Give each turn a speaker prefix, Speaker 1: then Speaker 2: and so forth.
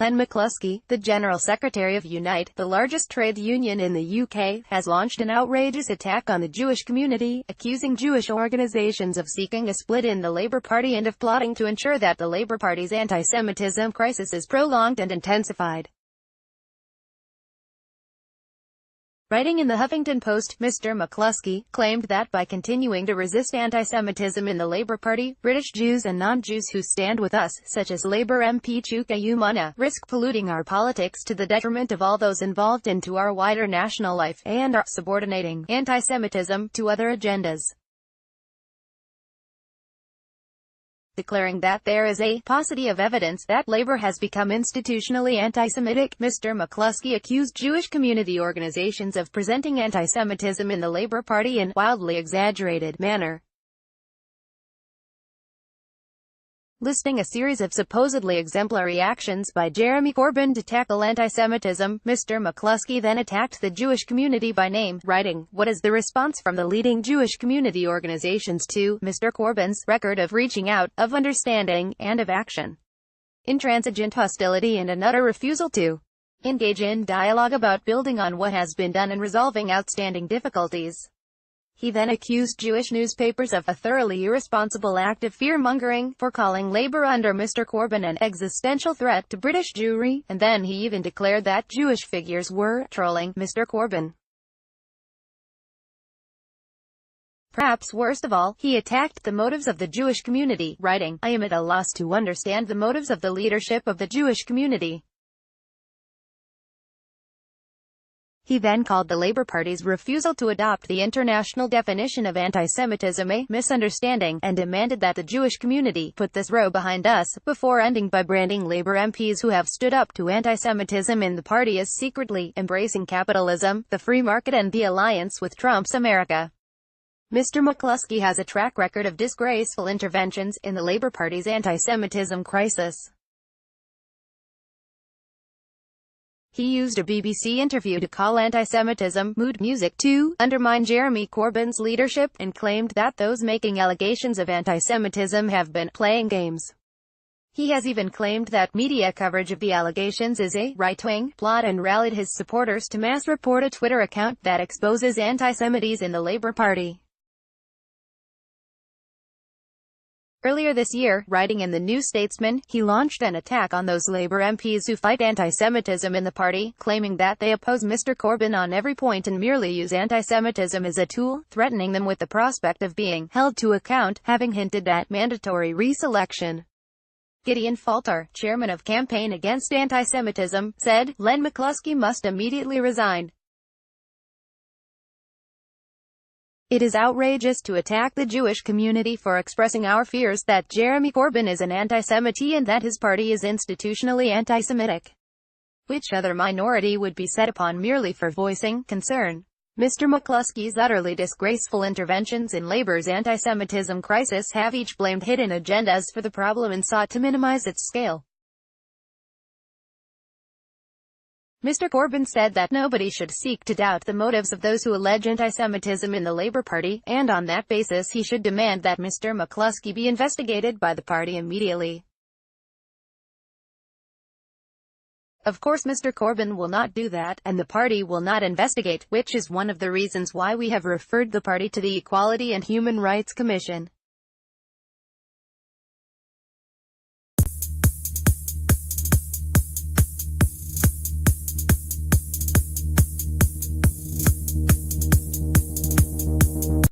Speaker 1: Len McCluskey, the General Secretary of Unite, the largest trade union in the UK, has launched an outrageous attack on the Jewish community, accusing Jewish organisations of seeking a split in the Labour Party and of plotting to ensure that the Labour Party's anti-Semitism crisis is prolonged and intensified. Writing in the Huffington Post, Mr. McCluskey claimed that by continuing to resist anti-Semitism in the Labour Party, British Jews and non-Jews who stand with us, such as Labour MP Chuka Umunna, risk polluting our politics to the detriment of all those involved and to our wider national life, and are subordinating anti-Semitism to other agendas. Declaring that there is a paucity of evidence that Labour has become institutionally anti-Semitic, Mr. McCluskey accused Jewish community organisations of presenting anti-Semitism in the Labour Party in wildly exaggerated manner. Listing a series of supposedly exemplary actions by Jeremy Corbyn to tackle anti-Semitism, Mr. McCluskey then attacked the Jewish community by name, writing, "What is the response from the leading Jewish community organizations to Mr. Corbyn's record of reaching out, of understanding, and of action? Intransigent hostility and an utter refusal to engage in dialogue about building on what has been done and resolving outstanding difficulties." He then accused Jewish newspapers of a thoroughly irresponsible act of fear-mongering, for calling Labour under Mr. Corbyn an existential threat to British Jewry, and then he even declared that Jewish figures were trolling Mr. Corbyn. Perhaps worst of all, he attacked the motives of the Jewish community, writing, "I am at a loss to understand the motives of the leadership of the Jewish community." He then called the Labour Party's refusal to adopt the international definition of anti-Semitism a misunderstanding, and demanded that the Jewish community put this row behind us, before ending by branding Labour MPs who have stood up to anti-Semitism in the party as secretly embracing capitalism, the free market and the alliance with Trump's America. Mr. McCluskey has a track record of disgraceful interventions in the Labour Party's anti-Semitism crisis. He used a BBC interview to call anti-Semitism mood music to undermine Jeremy Corbyn's leadership, and claimed that those making allegations of anti-Semitism have been playing games. He has even claimed that media coverage of the allegations is a right-wing plot and rallied his supporters to mass report a Twitter account that exposes anti-Semites in the Labour Party. Earlier this year, writing in the New Statesman, he launched an attack on those Labour MPs who fight anti-Semitism in the party, claiming that they oppose Mr. Corbyn on every point and merely use anti-Semitism as a tool, threatening them with the prospect of being held to account, having hinted at mandatory re-selection. Gideon Falter, chairman of Campaign Against Anti-Semitism, said, "Len McCluskey must immediately resign. It is outrageous to attack the Jewish community for expressing our fears that Jeremy Corbyn is an anti-Semite and that his party is institutionally anti-Semitic. Which other minority would be set upon merely for voicing concern?" Mr. McCluskey's utterly disgraceful interventions in Labour's anti-Semitism crisis have each blamed hidden agendas for the problem and sought to minimize its scale. Mr. Corbyn said that nobody should seek to doubt the motives of those who allege anti-Semitism in the Labour Party, and on that basis he should demand that Mr. McCluskey be investigated by the party immediately. Of course Mr. Corbyn will not do that, and the party will not investigate, which is one of the reasons why we have referred the party to the Equality and Human Rights Commission.